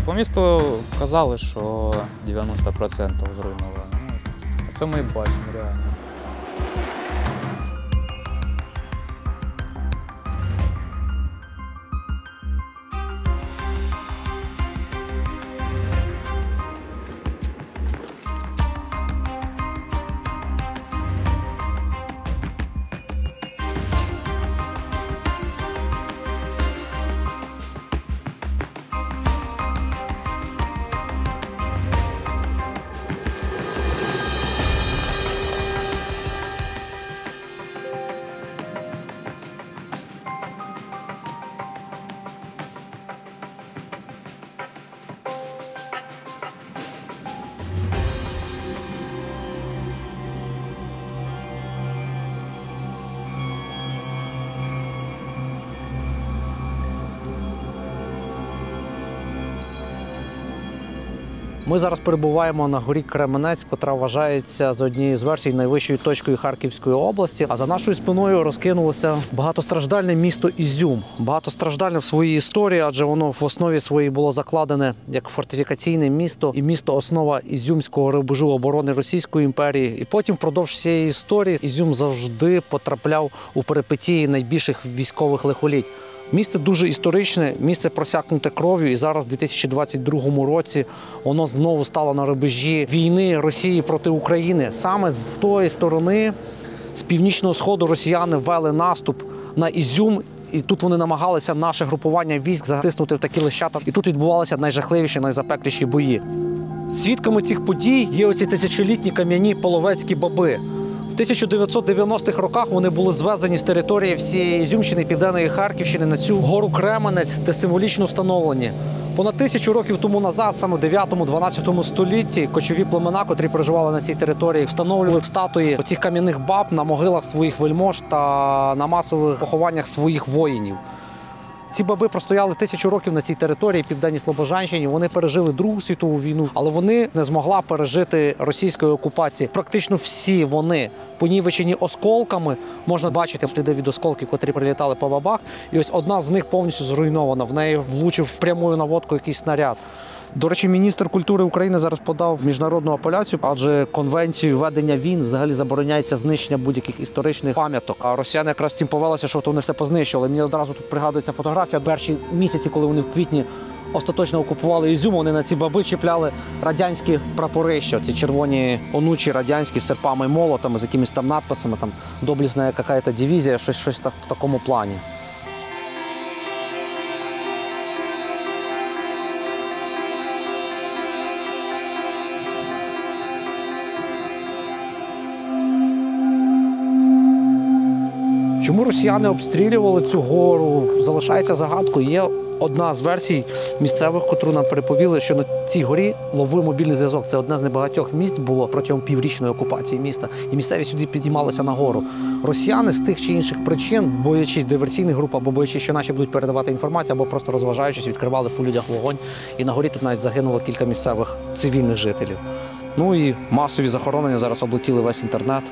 По місту казали, що 90% зруйновано. Це ми і бачимо реально. Ми зараз перебуваємо на горі Кременець, котра вважається за однією з версій найвищою точкою Харківської області. А за нашою спиною розкинулося багатостраждальне місто Ізюм. Багатостраждальне в своїй історії, адже воно в основі своїй було закладене як фортифікаційне місто і місто-основа Ізюмського рубежу оборони Російської імперії. І потім впродовж всієї історії Ізюм завжди потрапляв у перипетії найбільших військових лихоліть. Місце дуже історичне, місце просякнуте кров'ю, і зараз, у 2022 році, воно знову стало на рубежі війни Росії проти України. Саме з тої сторони, з північного сходу, росіяни вели наступ на Ізюм, і тут вони намагалися наше групування військ затиснути в такі лищата. І тут відбувалися найжахливіші, найзапекліші бої. Свідками цих подій є оці тисячолітні кам'яні половецькі баби. В 1990-х роках вони були звезені з території всієї Ізюмщини, Південної Харківщини на цю гору Кременець, де символічно встановлені. Понад 1000 років тому назад, саме в 9-12 столітті, кочові племена, котрі проживали на цій території, встановлювали статуї оцих кам'яних баб на могилах своїх вельмож та на масових похованнях своїх воїнів. Ці баби простояли 1000 років на цій території, Південній Слобожанщині. Вони пережили Другу світову війну, але вони не змогла пережити російської окупації. Практично всі вони понівечені осколками. Можна бачити сліди від осколків, котрі прилітали по бабах. І ось одна з них повністю зруйнована. В неї влучив прямою наводкою якийсь снаряд. До речі, міністр культури України зараз подав міжнародну апеляцію, адже конвенцією ведення війн взагалі забороняється знищення будь-яких історичних пам'яток. А росіяни якраз цим повелися, що вони все познищили. Мені одразу тут пригадується фотографія. Перші місяці, коли вони в квітні остаточно окупували Ізюм, вони на ці баби чіпляли радянські прапорища, ці червоні онучі радянські з серпами і молотами, з якимись там надписами, там доблісна якась дивізія, щось в такому плані. Чому росіяни обстрілювали цю гору, залишається загадкою. Є одна з версій місцевих, котру нам переповіли, що на цій горі ловив мобільний зв'язок. Це одне з небагатьох місць було протягом піврічної окупації міста. І місцеві сюди підіймалися на гору. Росіяни з тих чи інших причин, боячись диверсійних груп, або боячись, що наші будуть передавати інформацію, або просто розважаючись, відкривали по людях вогонь. І на горі тут навіть загинуло кілька місцевих цивільних жителів. Ну і масові захоронення зараз облетіли весь інтернет.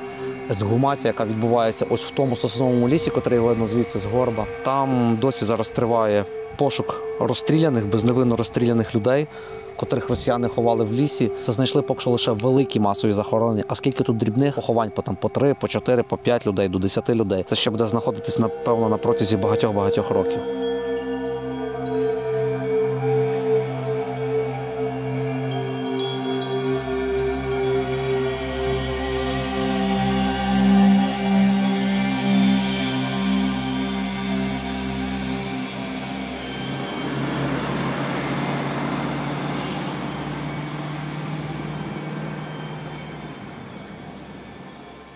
Ексгумація, яка відбувається ось в тому сосновому лісі, котрий видно звідси з горба. Там досі зараз триває пошук розстріляних, безневинно розстріляних людей, котрих росіяни ховали в лісі. Це знайшли поки що лише великі масові захоронення. А скільки тут дрібних поховань, по 3, по 4, по 5 людей, до 10 людей. Це ще буде знаходитись, напевно, на протязі багатьох років.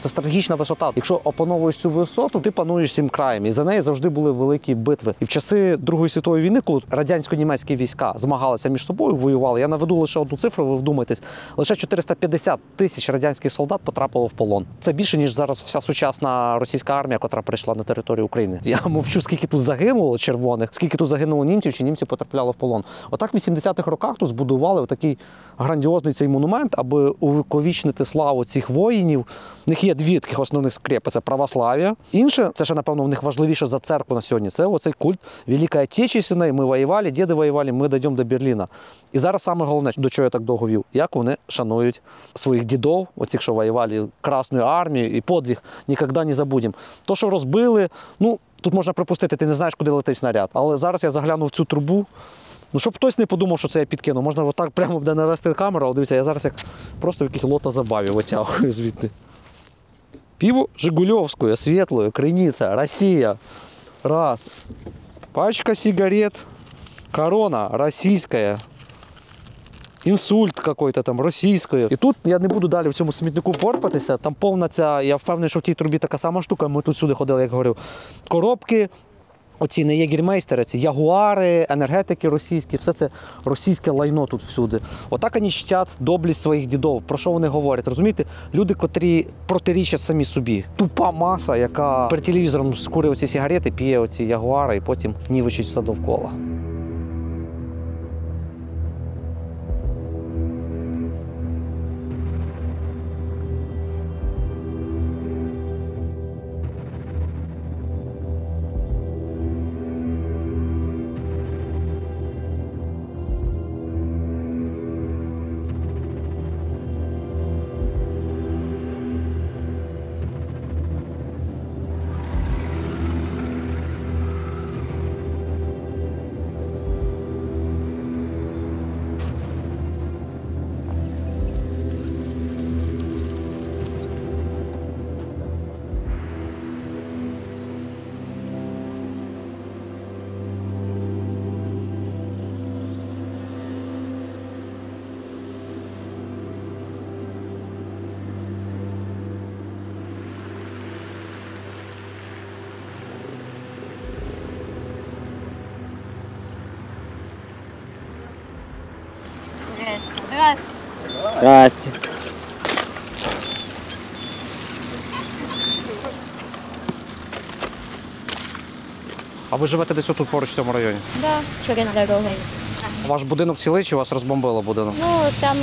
Це стратегічна висота. Якщо опановуєш цю висоту, ти пануєш цим краєм. І за неї завжди були великі битви. І в часи Другої світової війни, коли радянсько-німецькі війська змагалися між собою, воювали, я наведу лише одну цифру, ви вдумайтесь, лише 450 тисяч радянських солдат потрапило в полон. Це більше, ніж зараз вся сучасна російська армія, яка прийшла на територію України. Я мовчу, скільки тут загинуло червоних, скільки тут загинуло німців, чи німці потрапляли в полон. Отак в 80-х роках тут збудували такий грандіозний цей монумент, аби увіковічнити славу цих воїнів. В них є Є дві таких основних скрепи – це православ'я. Інше, це ще, напевно, в них важливіше за церкву на сьогодні, це оцей культ Великої Отечественної. Ми воювали, діди воювали, ми дійдемо до Берліна. І зараз саме головне, до чого я так довго вів, як вони шанують своїх дідів, оцих, що воювали Красною армією, і подвиг ніколи не забудемо. То, що розбили, ну, тут можна припустити, ти не знаєш, куди летить снаряд. Але зараз я заглянув в цю трубу. Ну, щоб хтось не подумав, що це я підкинув. Можна отак прямо буде навести камеру, але дивіться, я зараз як просто в якийсь лотозабаві витягую звідти. Пиво Жигулевское, светлое, Крыница, Россия. Раз. Пачка сигарет. Корона, российская. Інсульт какой-то там, російською. І тут я не буду далі в цьому смітнику порпатися. Там повна ця, я впевнений, що в тій трубі така сама штука. Ми тут сюди ходили, як говорив. Коробки. Оці не єгермейстери, ці ягуари, енергетики російські, все це російське лайно тут всюди. Отак вони чтять доблість своїх дідів. Про що вони говорять? Розумієте? Люди, котрі протирічать самі собі. Тупа маса, яка перед телевізором скурює оці сигарети, п'є оці ягуари і потім нівечить все довкола. Здрасте. А ви живете десь отут поруч в цьому районі? Да, через дорогу. Ваш будинок цілий чи вас розбомбило будинок? Ну, там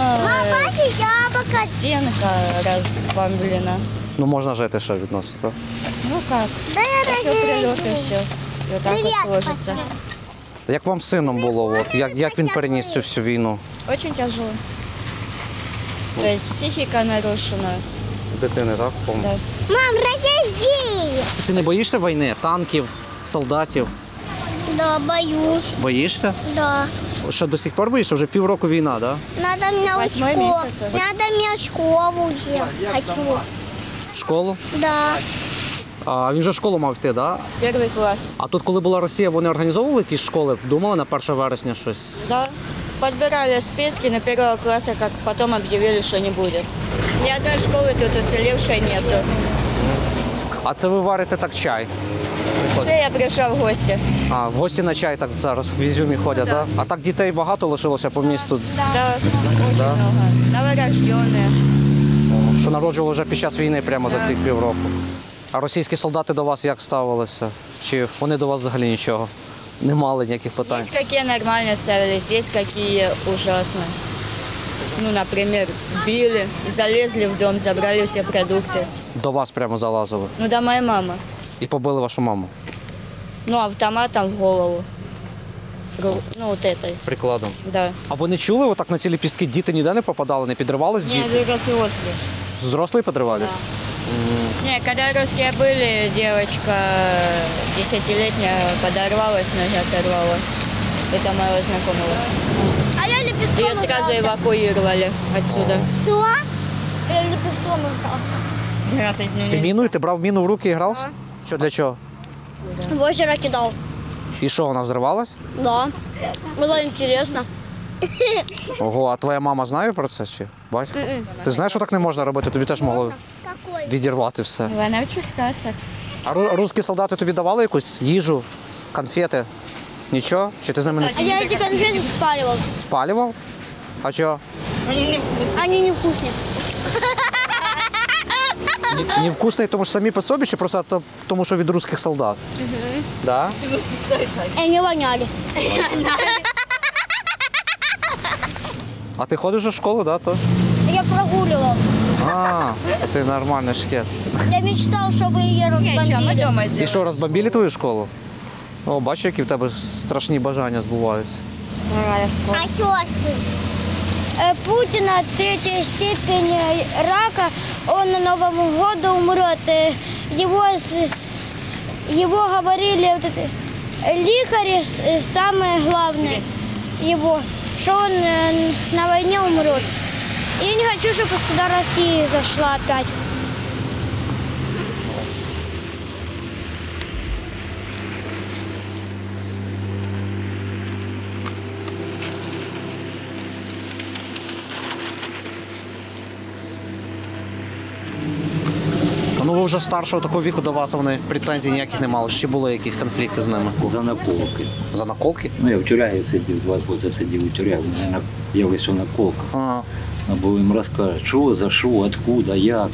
стенка разбомблена. Ну можна жити ще відносно, так? Ну как? Такие прилеты, все. И вот так вот сложится. Як вам з сином було? От, як він переніс цю всю війну? Очень тяжело. То есть психика нарушена. Дитини, так? Да. Мам, разъезди! Ти не боїшся війни, танків, солдатів? Да, боюсь. Боїшся? Да. Що до сих пор боїшся? Вже півроку війна, так? Да? Восьмой Надо мне в школу. месяц уже. Надо мне в школу уже. Хочу. В школу? Да. А він же в школу мав йти, так? Да? Первый класс. А тут, коли була Росія, вони організовували якісь школи? Думали на 1 вересня щось? Да. Подбирали списки на первого класса, как потом объявили, что не будет. Ни одной школы тут уцелевшей нету. А це ви варите так чай? Це я прийшла в гості. А, в гості на чай так зараз в Ізюмі ходять, так? Да. А так дітей багато лишилося по місту? Да, очень Да. много. Новорожденные. Що народжували вже під час війни прямо за цих півроку. А російські солдати до вас як ставилися? Чи вони до вас взагалі нічого? Не мали ніяких питань? Есть какие нормально ставились, есть какие ужасно. Ну, например, били, залезли в дом, забрали все продукты. До вас прямо залазили? Ну, да, моя мама. І побили вашу маму? Ну, автоматом в голову. Ну, вот этой, Прикладом. да. А ви не чули, отак на ці ліпістки діти ніде не попадали, не підривались діти? только взрослые. Зрослі підривали? Не, когда русские были, девочка 10-летняя подорвалась, ноги оторвала. Это моего знакомого. А я лепестком Ее сразу эвакуировали отсюда. Да? Я лепестком игрался. Ти міною? Ти брав міну в руки і грався? Що, для чого? В озеро кидал. І що, вона взривалась? Да. Было интересно. Ого, а твоя мама знає про це чи батько? Ти знаєш, що так не можна робити? Тобі теж могло Какой? відірвати все. Вона в Черкасах. А русські солдати тобі давали якусь їжу, конфети? Нічого? Чи ти з ними не А я эти конфеты спаливал. спалював? А чого? Они невкусные. Невкусний, тому що самі по собі, чи просто тому, що від русських солдат? Да? И они воняли. А ти ходиш у школу, да, то? Я прогуливал. А, ти нормальний шкет. Я мечтал, чтобы ее разбомбили. дома І що, розбомбили твою школу? О, бачу, які в тебе страшні бажання збуваються. А сестры? Путина третья степень рака, он на Новом году умрет. Его говорили вот это, лекари, самое главное, его, что он на войне умрет. И я не хочу, чтобы сюда Россия зашла опять. Ну ви вже старшого такого віку до вас, вони претензій ніяких не мали. Чи були якісь конфлікти з ними? За наколки. За наколки? Ну, я в тюрягі сидів, 2 роки сидів у тюрягі, у мене я весь у наколках. Ага. Або їм розкажуть, що, за що, откуда, як.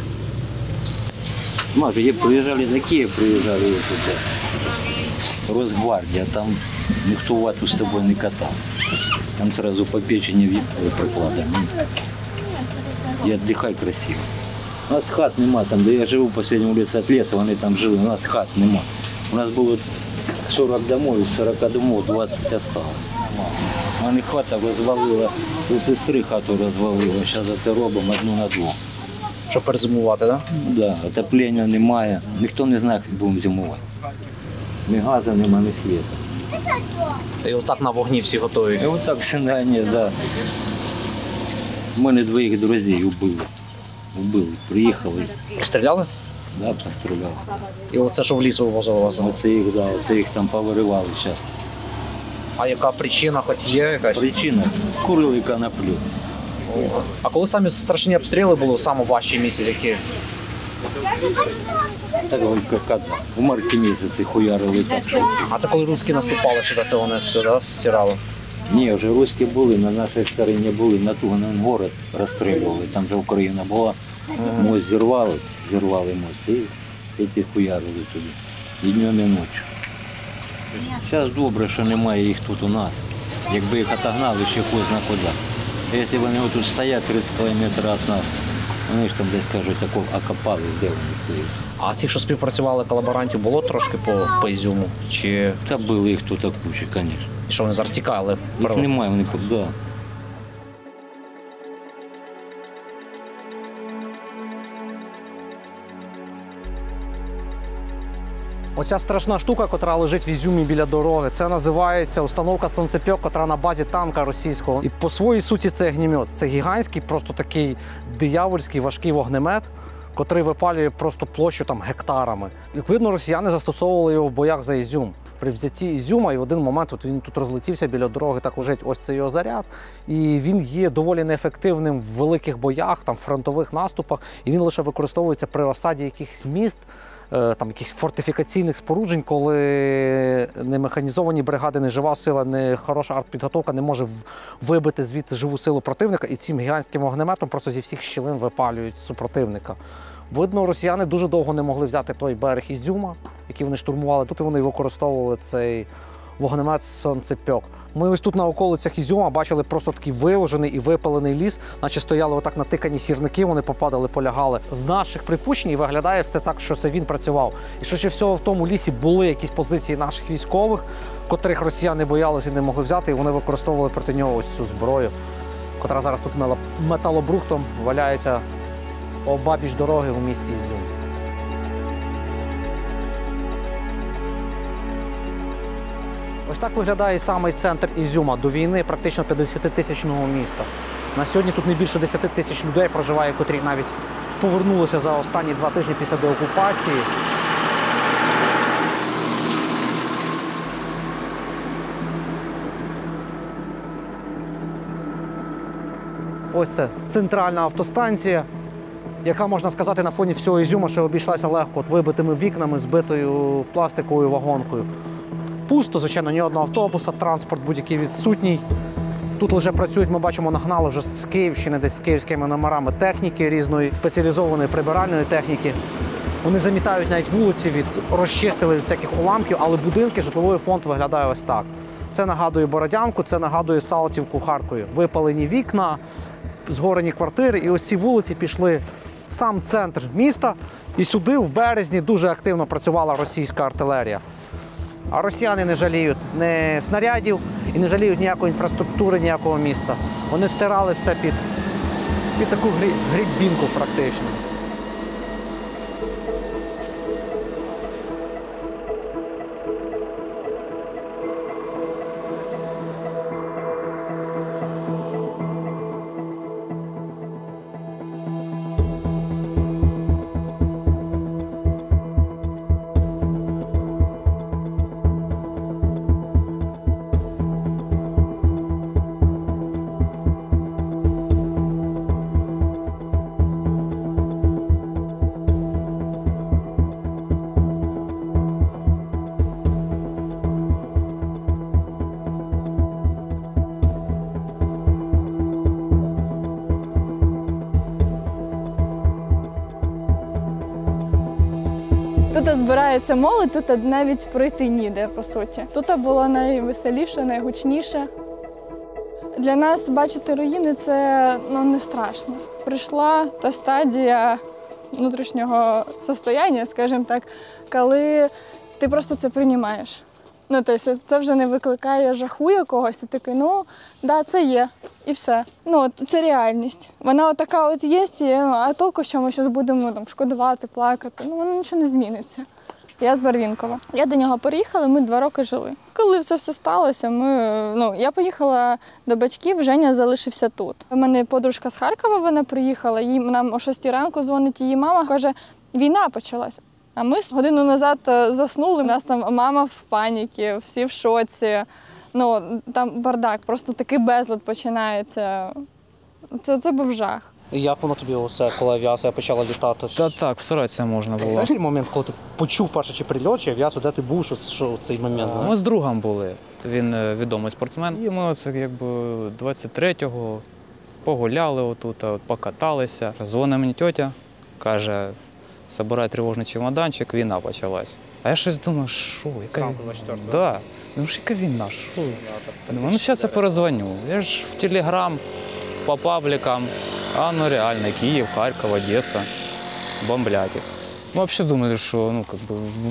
Може, приїжджали такі, приїжджали туди. Росгвардія, там ніхто вату з тобою не катав. Там одразу по печені прикладами. І віддихай красиво. У нас хат нема, там, де я живу, останню вулицю від лісу, вони там жили, у нас хат нема. У нас було 40 домов, із 40 домов 20 осталось. Вони хата розвалила, у сестри хату розвалила, зараз це робимо 1 на 2. Щоб перезимувати, так? Да, отоплення немає, ніхто не знає, як будемо зимувати. Ні газу нема, ні світу. І отак на вогні всі готують. І отак синання, да. У мене 2 друзів убили. Убили, приїхали, Стріляли? да, постріляли. І оце, що в ліс вивозили вас? Оце їх там повиривали зараз. А яка причина, хоч є якась? Причина – курили коноплю. А коли самі страшні обстріли були, саме важчі місяці, які? Так, як в марті місяці хуярили так. А це коли русські наступали сюди, це вони все, да, стирали? Ні, вже русські були, на нашій стороні були, на Туганом город розстрілювали, там же Україна була. Мост зірвали мост і ті хуярили туди. І днем, і ночі. Зараз добре, що немає їх тут у нас. Якби їх отогнали, ще поздно куди. Якщо вони тут стоять 30 кілометрів від нас, вони ж там десь кажуть, окопали, де вони стоять. А ці, що співпрацювали колаборантів, було трошки по Ізюму? Чи Та були їх тут куча, звісно. що вони зараз тікали? Їх немає, вони да. Оця страшна штука, яка лежить в Ізюмі біля дороги, це називається установка «Сонцепьок», яка на базі танка російського. І по своїй суті це огнемет. Це гігантський, просто такий диявольський важкий вогнемет, котрий випалює просто площу там гектарами. Як видно, росіяни застосовували його в боях за Ізюм. При взятті Ізюма, і в один момент от він тут розлетівся біля дороги, так лежить ось цей його заряд. І він є доволі неефективним в великих боях, там, фронтових наступах, і він лише використовується при осаді якихось міст, там, якихось фортифікаційних споруджень, коли не механізовані бригади, не жива сила, не хороша артпідготовка не може вибити звідти живу силу противника, і цим гігантським вогнеметом просто зі всіх щілин випалюють супротивника. Видно, росіяни дуже довго не могли взяти той берег Ізюма, який вони штурмували. Тут вони використовували цей вогнемет «Сонцепьок». Ми ось тут на околицях Ізюма бачили просто такий виложений і випалений ліс, наче стояли отак натикані сірники, вони попадали, полягали. З наших припущень і виглядає все так, що це він працював. І швидше всього в тому лісі були якісь позиції наших військових, котрих росіяни боялися і не могли взяти, і вони використовували проти нього ось цю зброю, котра зараз тут металобрухтом валяється обабіч дороги у місті Ізюм. Ось так виглядає самий центр Ізюма. До війни практично 50-тисячного міста. На сьогодні тут не більше 10 тисяч людей проживає, котрі навіть повернулися за останні 2 тижні після деокупації. Ось це центральна автостанція, яка, можна сказати, на фоні всього Ізюма, що обійшлася легко от вибитими вікнами, збитою пластиковою вагонкою. Пусто, звичайно, ні одного автобуса, транспорт будь-який відсутній. Тут лише працюють, ми бачимо, нагнали вже з Київщини, десь з київськими номерами техніки різної, спеціалізованої прибиральної техніки. Вони замітають навіть вулиці, розчистили від всяких уламків, але будинки, житловий фонд виглядає ось так. Це нагадує Бородянку, це нагадує Салтівку, Харкові. Випалені вікна, згорені квартири, і ось ці вулиці пішли сам центр міста, і сюди в березні дуже активно працювала російська артилерія. А росіяни не жаліють ні снарядів і не жаліють ніякої інфраструктури, ніякого міста. Вони стирали все під таку грібінку практично. Тут збирається молодь, тут навіть пройти ніде, по суті. Тут було найвеселіше, найгучніше. Для нас бачити руїни – це не страшно. Прийшла та стадія внутрішнього состояння, скажімо так, коли ти просто це приймаєш. Тобто це вже не викликає жаху якогось, ти такий, да, це є, і все. Це реальність. Вона така є, а толку, що ми зараз будемо шкодувати, плакати, воно нічого не зміниться. Я з Барвінкова. Я до нього переїхала, ми 2 роки жили. Коли все сталося, я поїхала до батьків, Женя залишився тут. У мене подружка з Харкова, вона приїхала, нам о 6 ранку дзвонить її мама, каже, війна почалася. А ми годину назад заснули, у нас там мама в паніці, всі в шоці. Там бардак, просто такий безлад починається. Це був жах. І як воно тобі коли авіація почала літати? Та так, всратися можна було. Знаєш той момент, коли ти почув перше чи прильот, чи авіацію, де ти був, що цей момент? Ми з другом були, він відомий спортсмен. І ми 23-го погуляли отут, покаталися. Дзвонить мені тьотя, каже, збирай тривожний чемоданчик, війна почалась. А я щось думаю, що, яка війна? Да. Яка війна, що? Думаю, зараз я перезвоню. Я ж в Телеграм, по пабликам, реально, Киев, Харьков, Одесса, бомблять их. Мы вообще думали, что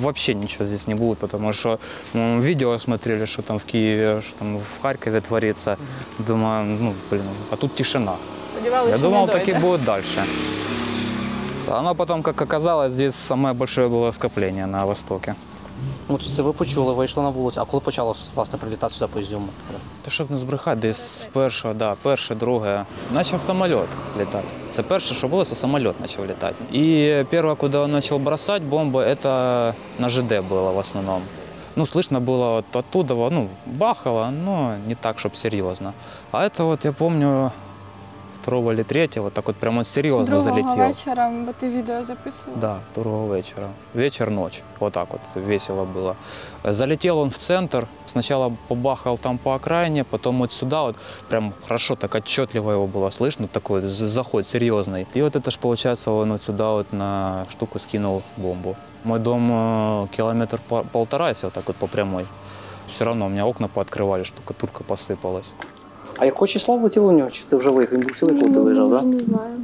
вообще ничего здесь не будет, потому что видео смотрели, что там в Киеве, что там в Харькове творится. Думаю, а тут тишина. Я думал, так и будет дальше. Но потом, как оказалось, здесь самое большое было скопление на востоке. Це ви почули, вийшли на вулицю. А коли почало, власне, прилітати сюди по Ізюму? Та щоб не збрехати, десь перше, друге. Почав самоліт літати. Це перше, що було, це самоліт почав літати. І перше, куди він почав бросати бомби, це на ЖД було в основному. Слышно было оттуда, бахало, но не так, чтобы серьезно. А это я помню, 2 или 3, так прямо серьезно залетел. 2 вечора, бо ти відео записував. Да, 2 вечера. Вечер-ночь. Вот так весело было. Залетел он в центр. Сначала побахал там по окраине, потом вот сюда прям хорошо, так отчетливо его было слышно, такой заход серьезный. И это ж получается, он сюда на штуку скинул бомбу. Мой дом 1,5 километра, если так по прямой. Все равно у меня окна пооткрывали, штукатурка посыпалась. А якого числа влетіло в нього? Чи ти вже виїхав? Він був цілий, коли ти виїжджав, так? Не знаю.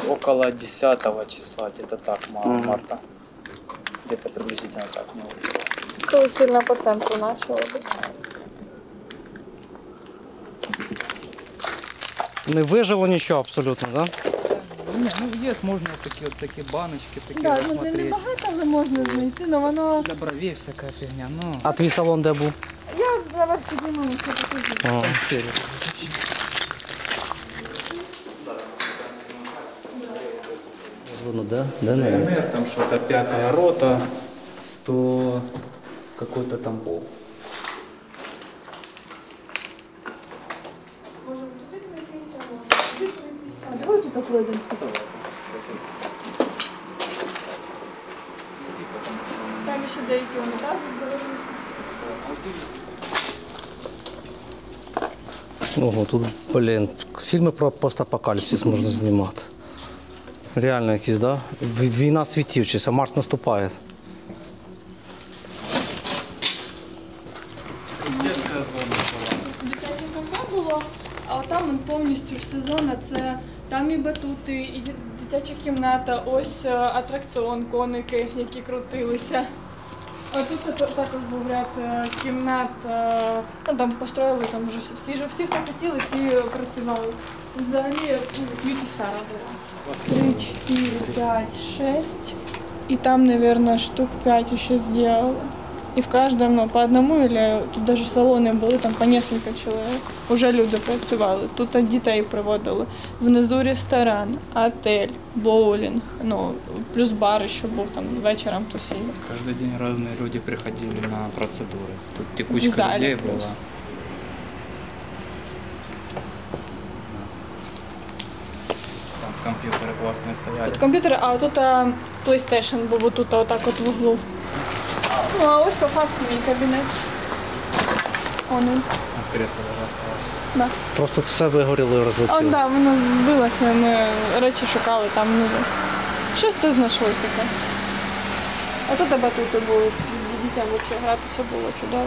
Около 10 числа, где-то так, марта. Где-то приблизительно так не улетело. Коли сильно по центру почало. Не вижило нічого абсолютно, так? Є, можна такі всякі баночки, такі Так, розсмотрети. не багато, але можна знайти, але воно... Для бровей всяка фігня, А твій салон де був? Я зараз підніму, що покажу. Воно де не? Там что-то 5-я рота, 100 какой-то там полк. Давай тут пройдемо. Там ще деякі унітази збереглися. Ого, тут, фільми про постапокаліпсис можна знімати. Реально якісь, так? Да? Війна світів, чи Марс наступає. Детская зона была. дитяче кафе було, а отам повністю все зона, це там і батути, і дитяча кімната, ось атракціон, коники, які крутилися. А тут також був ряд кімнат, ну там построїли, там вже всі, хто хотіли, всі працювали. Взагалі б'юті-сфера була. 3, 4, 5, 6. И там, наверное, штук 5 еще сделала. И в каждом, ну, по одному, или тут даже салони були, там по несколько чоловік. Уже люди працювали. Тут дітей приводили. Внизу ресторан, отель, боулінг, ну, плюс бар ще був, там вечором тусили. Каждый день разные люди приходили на процедуры. Тут текучка людей была. Там компьютеры классные стояли. Тут комп'ютери, а тут PlayStation був отут, отак от в углу. Ну, а ось по факту мій кабінет. Он він. Кресло даже осталось. Да. Просто все вигоріло і розлетіло. О, да, воно збилося, ми речі шукали там внизу. Щось то знайшли таке. А тут батути були, дітям взагалі гратися було чудово.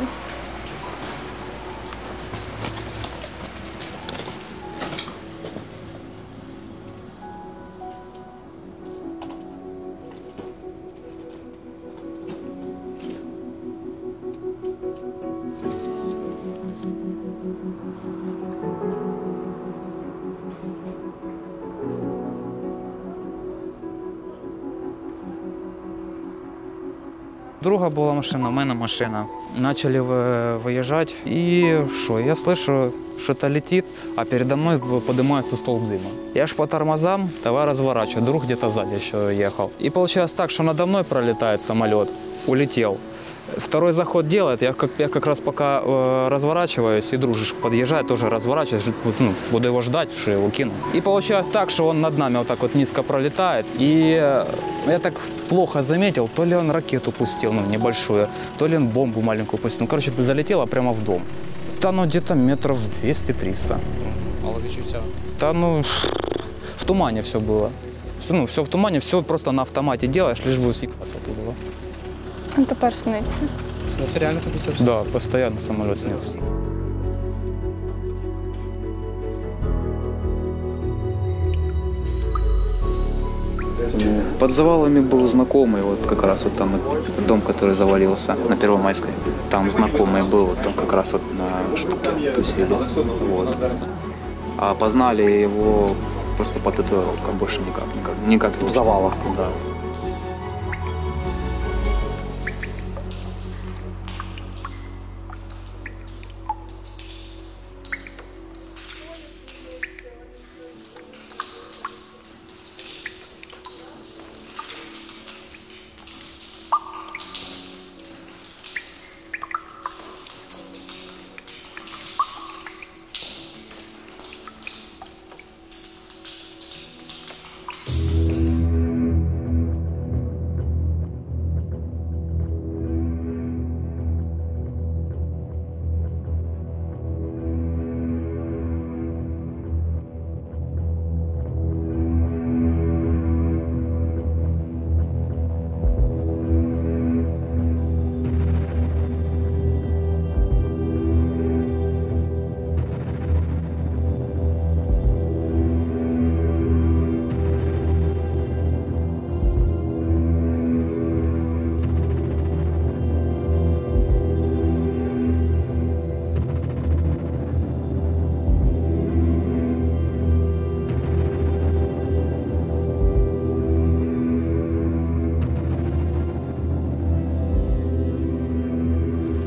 Друга была машина, у меня машина. Начали выезжать, и что? Я слышу, что-то летит, а передо мной поднимается столб дыма. Я ж по тормозам, давай разворачиваю, друг где-то сзади еще ехал. И получилось так, что надо мной пролетает самолет, улетел. Второй заход делает, я как раз пока разворачиваюсь, и дружишь подъезжает, тоже разворачиваюсь, ну, буду его ждать, что его кину. И получилось так, что он над нами вот так вот низко пролетает, и я так плохо заметил, то ли он ракету пустил, ну, небольшую, то ли он бомбу маленькую пустил. Ну, короче, залетела прямо в дом. Да, ну, где-то метров 200-300. Але відчуття. Да, ну, в тумане все было. Ну, все в тумане, все просто на автомате делаешь, лишь бы съебаться оттуда. А тепер сниться. Це реально тобі Да, постоянно самолет снится. Под завалами был знакомый, вот как раз вот там вот дом, который завалился на Первомайской. Там знакомый был, вот там как раз вот на штуке тусили. Вот. А опознали его просто по татуировкам, больше никак. В завалах. Да.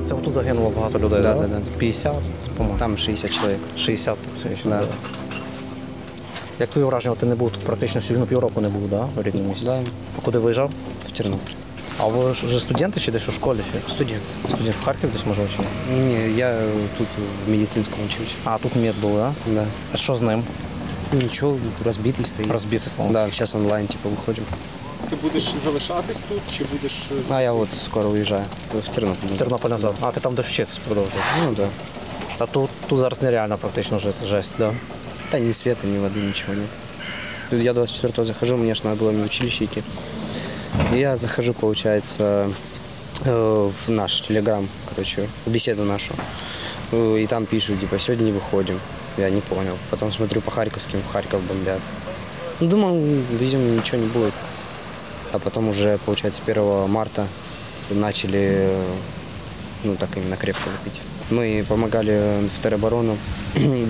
Це отут загинуло багато людей, Да, так? да, да. 50, по-моєму. Там 60 чоловік. 60. Да. Як твоє враження, ти не був тут практично всю півроку не був, да? У рідному місці? Да. А куди виїжджав? В Тернопіль. А ви ж вже студенти чи десь у школі? Студент. Студент в Харків десь можливо чи ні? Ні, я тут в медицинському учився. А тут мед був, так? Да? Да. А що з ним? Нічого, розбитий стоїть. Розбитий, по-моєму. Да, зараз онлайн типу виходимо. Ти будеш залишатись тут чи будеш? А я от скоро уїжджаю. В Тернопіль. Тернопіль назад. А ти там де вчитись продовжуєш? Ну да. А тут зараз нереально практично жити, жесть, да? Да ни света, ни воды, ничего нет. Тут я 24-го захожу, мне ж надо было в училище идти. И я захожу, получается, в наш телеграм, короче, в беседу нашу. И там пишут, типа, сегодня не выходим. Я не понял. Потом смотрю по Харьковским, в Харьков бомбят. Ну, думал, в Изюме ничего не будет. А потом уже, получается, 1 марта начали, ну, так именно крепко лупить. Мы помогали в тероборону,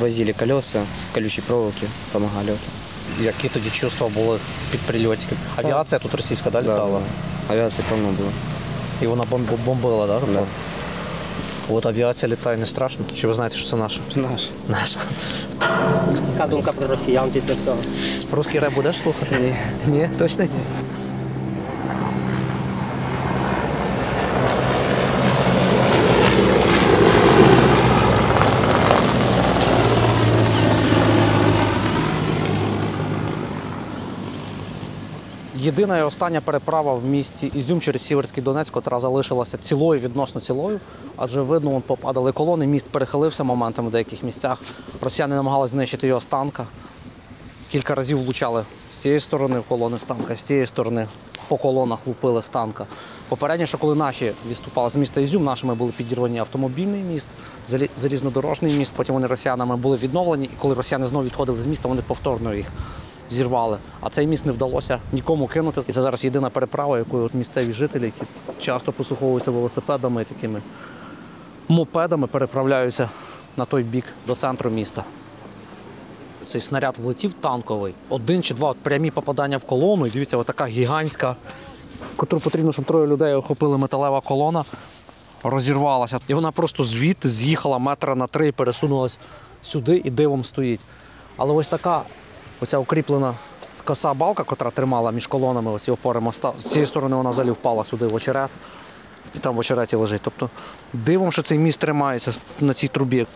возили колеса, колючие проволоки, помогали. Які тоді чувства були під прильоті? Авіація тут російська, да, літала? Да. Авиации полно было. І вона бомбила, да? Да. От авіація літає, не страшно? Чи ви знаєте, що це наше? Наш. Наша. Яка думка про росіян після цього? Русський реп будеш слухати? Ні. Ні, точно ні. Єдина і остання переправа в місті Ізюм через Сіверський Донець, котра залишилася цілою, відносно цілою, адже видно, вон попадали колони, міст перехилився моментами в деяких місцях. Росіяни намагалися знищити його з танка. Кілька разів влучали з цієї сторони в колони з танка, з цієї сторони по колонах лупили з танка. Попередньо, що коли наші відступали з міста Ізюм, нашими були підірвані автомобільний міст, залізнодорожний міст, потім вони росіянами були відновлені, і коли росіяни знову відходили з міста, вони повторно їх зірвали. А цей міст не вдалося нікому кинути. І це зараз єдина переправа, якою от місцеві жителі, які часто послуховуються велосипедами і такими мопедами, переправляються на той бік до центру міста. Цей снаряд влетів танковий. 1 чи 2 прямі попадання в колону. І дивіться, отака гігантська, котру потрібно, щоб 3 людей охопили, металева колона, розірвалася. І вона просто звідти з'їхала метра на 3 і пересунулась сюди і дивом стоїть. Але ось така оця укріплена коса балка, котра тримала між колонами оці опори моста, з цієї сторони вона взагалі впала сюди в очерет. І там в очереті лежить. Тобто дивом, що цей міст тримається на цій трубі.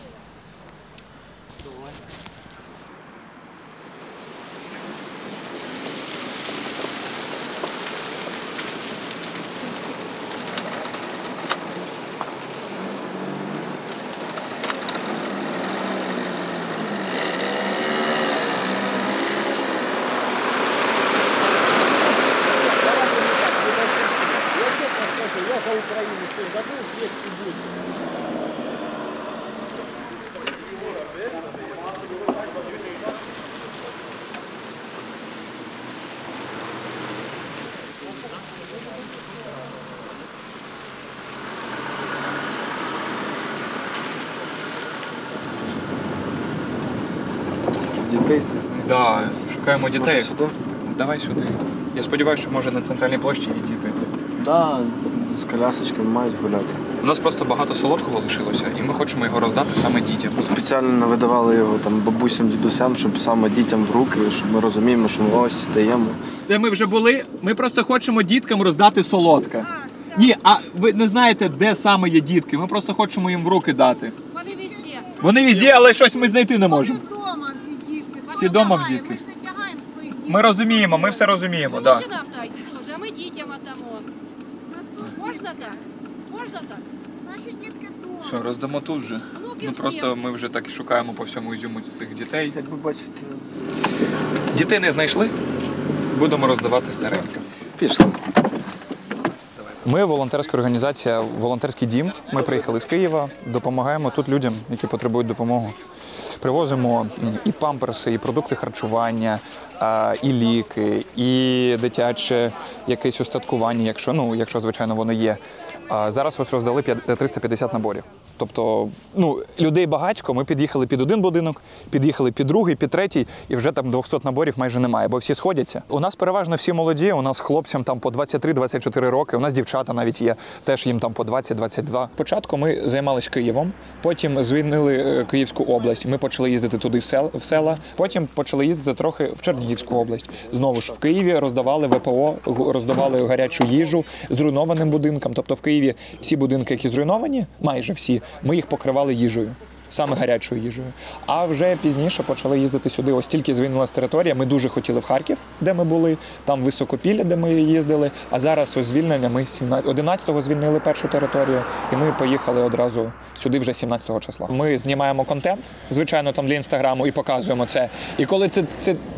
Дітей Да, шукаємо дітей. Може, сюди? Давай сюди. Я сподіваюся, що може на центральній площі є діти. Да, з колясочками мають гуляти. У нас просто багато солодкого лишилося, і ми хочемо його роздати саме дітям. Ми спеціально видавали його там бабусям, дідусям, щоб саме дітям в руки, щоб ми розуміємо, що ми ось даємо. Це ми вже були. Ми просто хочемо діткам роздати солодке. Ні, а ви не знаєте, де саме є дітки. Ми просто хочемо їм в руки дати. Вони везде. Вони везде, але щось ми знайти не можемо. Вдома всі дітки. Всі вдома в дітки. Ми ж не тягаємо своїх дітей. Ми розуміємо, ми все розуміємо. Ви Да. чи нам дайте теж, а ми дітям віддамо. Можна так? Можна так? Наші дітки вдома. Що, роздамо тут вже? Ну просто ми вже так і шукаємо по всьому Ізюму цих дітей. Як ви бачите, Дітей не знайшли, будемо роздавати стареньким. пішли. Ми волонтерська організація «Волонтерський дім». Ми приїхали з Києва, допомагаємо тут людям, які потребують допомоги. Привозимо і памперси, і продукти харчування, і ліки, і дитяче якесь устаткування, якщо звичайно, воно є. Зараз ось роздали 350 наборів. Тобто, людей багатько, ми під'їхали під один будинок, під'їхали під другий, під третій, і вже там 200 наборів майже немає, бо всі сходяться. У нас переважно всі молоді, у нас хлопцям там по 23-24 роки, у нас дівчата навіть є, теж їм там по 20-22. Спочатку ми займалися Києвом, потім звільнили Київську область, ми почали їздити туди в села, потім почали їздити трохи в Чернігівську область. Знову ж в Києві роздавали ВПО, роздавали гарячу їжу зруйнованим будинкам. Тобто в Києві всі будинки, які зруйновані, майже всі, ми їх покривали їжею. саме гарячою їжею. А вже пізніше почали їздити сюди. Ось тільки звільнилась територія. Ми дуже хотіли в Харків, де ми були, там Високопілля, де ми їздили. А зараз ось звільнення, ми 11-го звільнили першу територію, і ми поїхали одразу сюди вже 17-го числа. Ми знімаємо контент, звичайно, там для Інстаграму, і показуємо це. І коли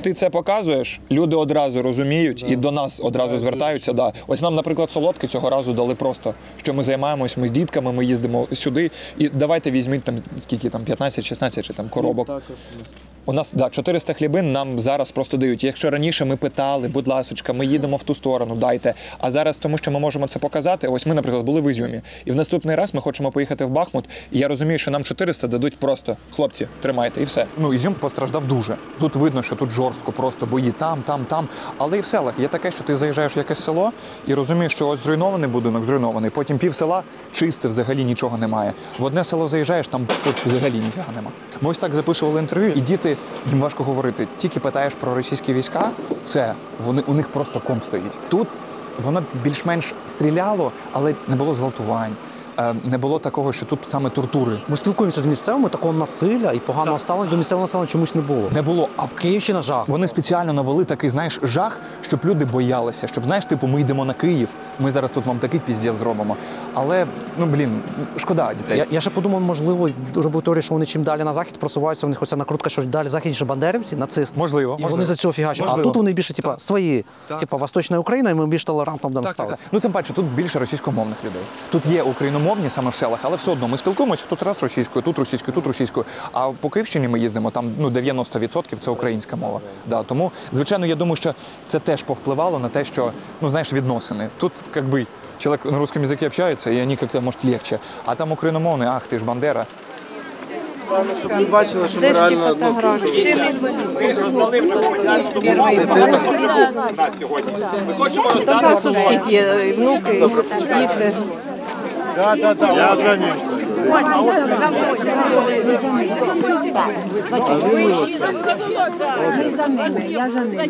ти це показуєш, люди одразу розуміють і до нас одразу звертаються. Да. Ось нам, наприклад, солодки цього разу дали просто, що ми займаємось, ми з дітками, ми їздимо сюди, і давайте візьміть там, скільки там, 15-16 чи там коробок. У нас, 400 хлібин нам зараз просто дають. Якщо раніше ми питали, будь ласочка, ми їдемо в ту сторону, дайте. А зараз, тому що ми можемо це показати, ось ми, наприклад, були в Ізюмі. І в наступний раз ми хочемо поїхати в Бахмут, і я розумію, що нам 400 дадуть просто. Хлопці, тримайте, і все. Ну, Ізюм постраждав дуже. Тут видно, що тут жорстко просто бої там. Але і в селах є таке, що ти заїжджаєш в якесь село і розумієш, що ось зруйнований будинок, зруйнований. Потім пів села чисте, взагалі нічого немає. В одне село заїжджаєш, там взагалі ніфіга нема. Ми ось так записували інтерв'ю, і діти, їм важко говорити. Тільки питаєш про російські війська, все, у них просто ком стоїть. Тут воно більш-менш стріляло, але не було зґвалтувань. Не було такого, що тут саме тортури. Ми спілкуємося з місцевими, такого насилля і поганого ставлення до місцевого населення чомусь не було. Не було. А в Київщина жах. Вони спеціально навели такий, знаєш, жах, щоб люди боялися. Щоб, знаєш, типу, ми йдемо на Київ, ми зараз тут вам такий піздець зробимо. Але, шкода дітей. Я ще подумав, можливо, робив теорію, що вони чим далі на захід просуваються, в них оця накрутка, що далі західніше бандерівці, нацисти. Можливо. І вони за цього фігачать. А тут вони більше, свої, Восточна Україна, і ми більш толерантно будемо ставитися. Ну, тим паче, тут більше російськомовних людей. Тут є україномовні саме в селах, але все одно ми спілкуємося тут раз російською, тут російською, тут російською. А по Київщині ми їздимо, там 90% це українська мова. Да, тому, звичайно, я думаю, що це теж повпливало на те, що, відносини. Тут, человек на русском языке общается, и они как-то, может, легче. А там україномовний, ах, ти ж Бандера. Щоб ви бачили, що ми реально... Ми хочемо роздати солодкі. Внуки, діти. Я за ним. Я за ним.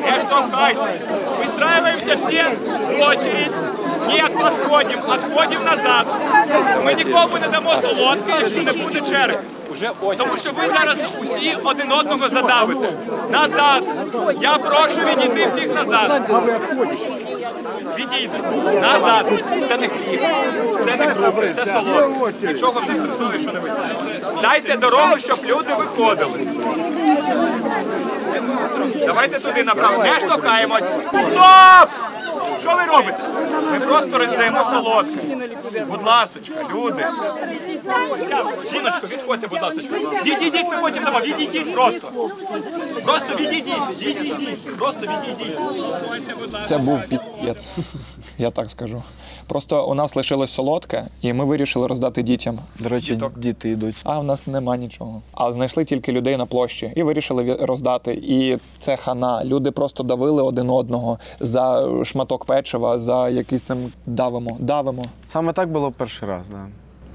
Не штовхайтесь. Выстраиваемся все в очередь. Нет, отходим назад. Ми нікому не дамо солодке, якщо не буде черги. Тому що ви зараз усі один одного задавите. Назад. Я прошу відійти всіх назад. Відійдете. Назад. Це не хліб. Це не крупи, це солодке. Нічого вже страшного, що не вистачає. Дайте дорогу, щоб люди виходили. Давайте туди направо. Не штовхаємось. Стоп! Що ви робите? Ми просто роздаємо солодке. Будь ласочка, люди. Жіночко, відходьте, будь ласочка. Відійдіть, ми потім дамо. Відійдіть просто. Просто відійдіть. Просто відійдіть. Це був пі***єць, я так скажу. Просто у нас лишилось солодке, і ми вирішили роздати дітям. До речі, діти йдуть. А в нас нема нічого. А знайшли тільки людей на площі і вирішили роздати. І це хана. Люди просто давили один одного за шматок печива, за якийсь там давимо. Саме так було перший раз, так.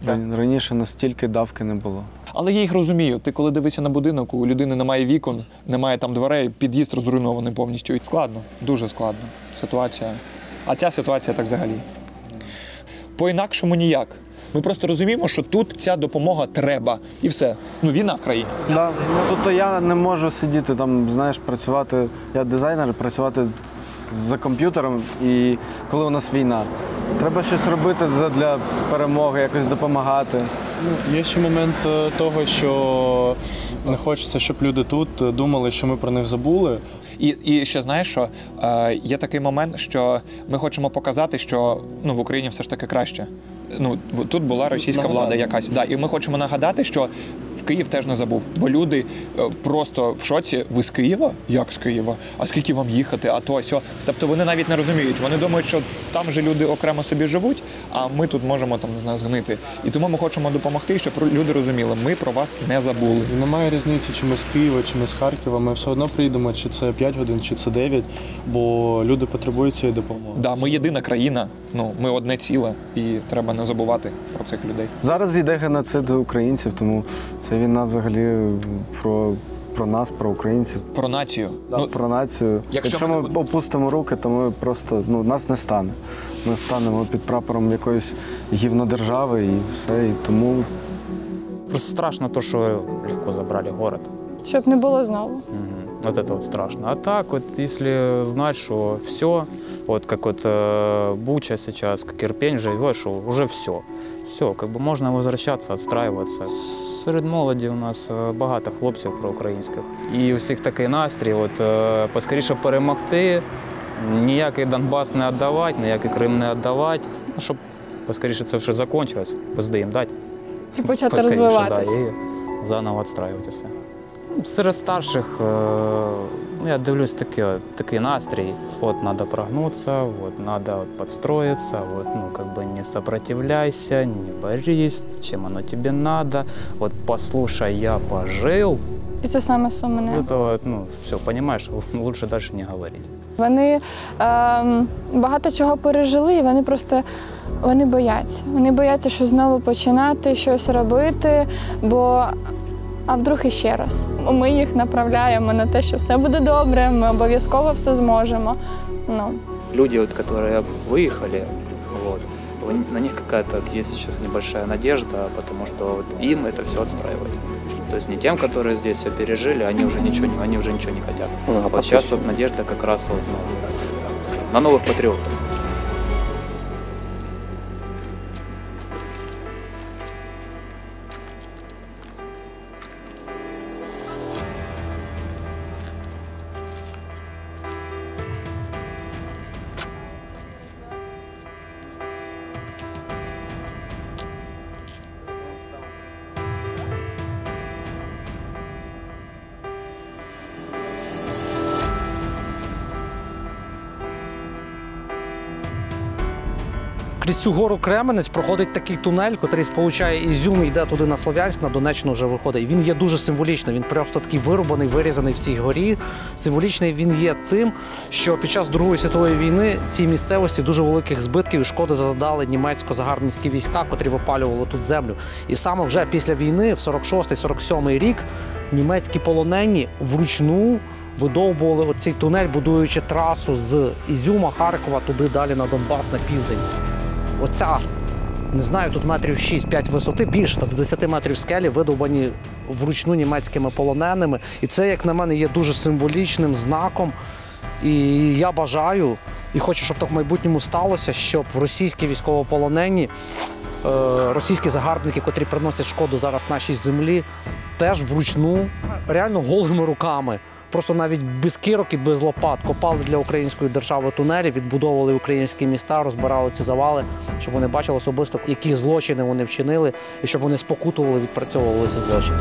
Да. Раніше настільки давки не було. Але я їх розумію. Ти коли дивишся на будинок, у людини немає вікон, немає там дверей, під'їзд розруйнований повністю. І складно, дуже складно ситуація. А ця ситуація так взагалі. По-інакшому ніяк. Ми просто розуміємо, що тут ця допомога треба. І все. Війна в країні. Да. Тобто я не можу сидіти там, працювати, я дизайнер, працювати за комп'ютером, і коли у нас війна. Треба щось робити для перемоги, якось допомагати. Є ще момент того, що не хочеться, щоб люди тут думали, що ми про них забули. І ще знаєш, що є такий момент, що ми хочемо показати, що в Україні все ж таки краще. Тут була російська влада якась. Да, і ми хочемо нагадати, що в Київ теж не забув. Бо люди просто в шоці. Ви з Києва? Як з Києва? А скільки вам їхати? А то, сьо. Тобто вони навіть не розуміють. Вони думають, що там же люди окремо собі живуть, а ми тут можемо згнити. І тому ми хочемо допомогти, щоб люди розуміли, ми про вас не забули. Немає різниці, чи ми з Києва, чи ми з Харкова. Ми все одно приїдемо, чи це 5 годин, чи це 9, бо люди потребують цієї допомоги. Да, ми єдина країна, ми одне ціле, і треба не забувати про цих людей. Зараз йде геноцид українців, тому це війна взагалі про про нас, про українців. Про націю. Про націю. Якщо ми опустимо руки, то ми просто, нас не стане. Ми станемо під прапором якоїсь гівнодержави і все. І тому... Просто страшно то, що легко забрали город. Щоб не було знову. Вот это вот страшно. А так вот, если знать, что все, вот как вот Буча сейчас, как Ирпень живет, что уже все, как бы можна возвращаться, отстраюватися. Серед молоді у нас багато хлопців проукраїнських. І у всіх такий настрій, от поскоріше перемогти, ніякий Донбас не віддавати, ніякий Крим не віддавати, щоб поскоріше це все закінчилось, пизди їм дати. І почати розвиватися. Да, і заново відстраюватися. Серед старших, я дивлюсь такий настрій. Вот надо прогнуться, вот надо подстроиться, вот, как бы не сопротивляйся, не борись, чем оно тебе надо, вот послушай, я пожил. І це саме сумне. Это, все, понимаешь, лучше дальше не говорить. Вони багато чого пережили, і вони бояться. Вони бояться, що знову починати щось робити, а вдруг іще раз. Ми їх направляємо на те, що все буде добре, ми обов'язково все зможемо. Люди, которые выехали, на них какая-то есть сейчас небольшая надежда, потому что им это все отстраивать. То есть не тем, которые здесь все пережили, они уже ничего не хотят. Вот сейчас вот надежда как раз на новых патриотов. Крізь цю гору Кременець проходить такий тунель, який сполучає Ізюм і йде туди на Слов'янськ, на Донеччину вже виходить. І він є дуже символічний, він просто такий вирубаний, вирізаний в цій горі. Символічний він є тим, що під час Другої світової війни цій місцевості дуже великих збитків і шкоди зазнали німецько-загарбницькі війська, котрі випалювали тут землю. І саме вже після війни, в 46-47 рік, німецькі полонені вручну видовбували оцей тунель, будуючи трасу з Ізюма, Харкова, туди далі на Донбас, на південь. Оця, не знаю, тут метрів 6-5 висоти, більше, до 10 метрів скелі, видовбані вручну німецькими полоненими. І це, як на мене, є дуже символічним знаком. І я бажаю, і хочу, щоб так в майбутньому сталося, щоб російські військовополонені, російські загарбники, котрі приносять шкоду зараз нашій землі, теж вручну, реально голими руками, просто навіть без кірок і без лопат копали для української держави тунелі, відбудовували українські міста, розбирали ці завали, щоб вони бачили особисто, які злочини вони вчинили, і щоб вони спокутували, відпрацьовували ці злочини.